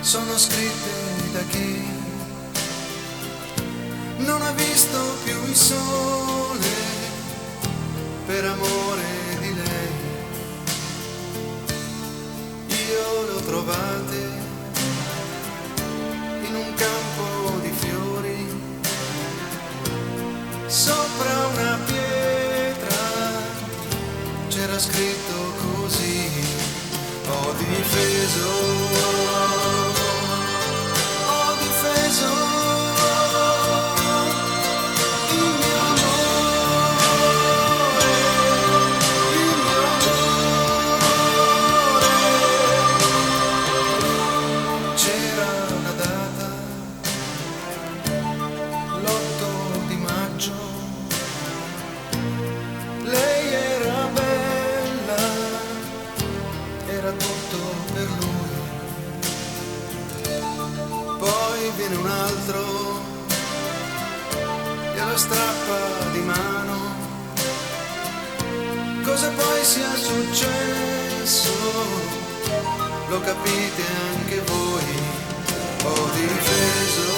sono scritte da chi non ha visto più il sole per amore di lei. Io le ho trovate in un campo di fiori, sopra una pietra c'era scritto così: ho difeso, ho difeso viene un altro, glielo strappa di mano. Cosa poi sia successo, lo capite anche voi. Ho difeso,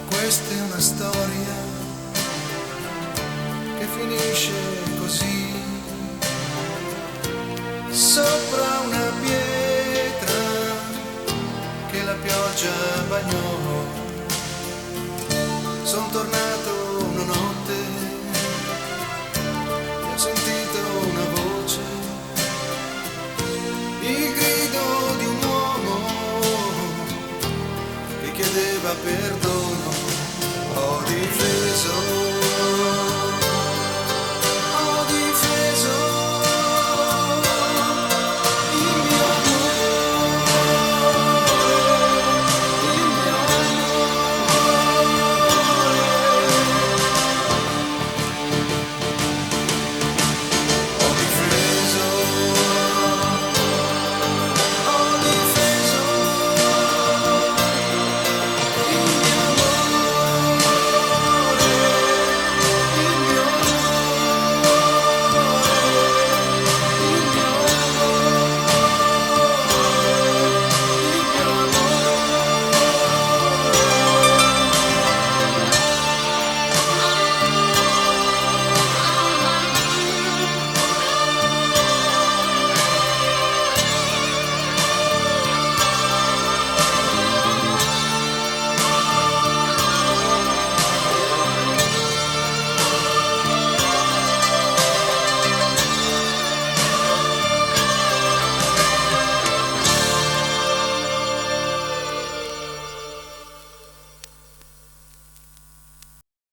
questa è una storia che finisce così, sopra una pietra che la pioggia bagnò. Son tornato una notte e ho sentito una voce, il grido di un uomo che chiedeva perdono.